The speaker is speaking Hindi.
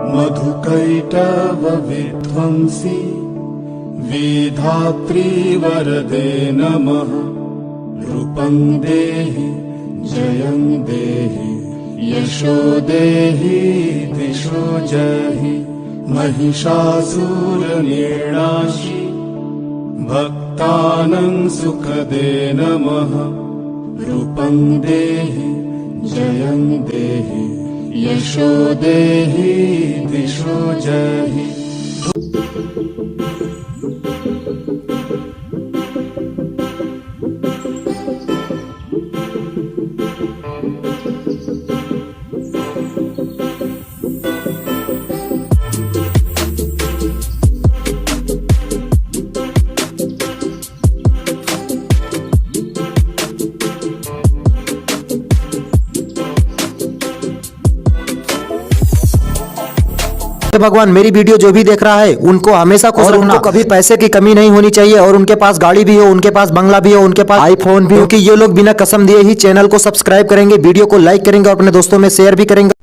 मधुकैटव विध्वंसी विधात्री वरदे नमः। रूपं देहि जयं देहि यशो देहि दिशो जहि। महिषासुरनिर्णाशि भक्तानां सुखदे नमः। रूपं देहि जयं देहि यशो देहि दिशो जहि। भगवान मेरी वीडियो जो भी देख रहा है उनको हमेशा खुश रखना। उनको कभी पैसे की कमी नहीं होनी चाहिए और उनके पास गाड़ी भी हो, उनके पास बंगला भी हो, उनके पास आईफोन भी हो, क्योंकि ये लोग बिना कसम दिए ही चैनल को सब्सक्राइब करेंगे, वीडियो को लाइक करेंगे और अपने दोस्तों में शेयर भी करेंगे।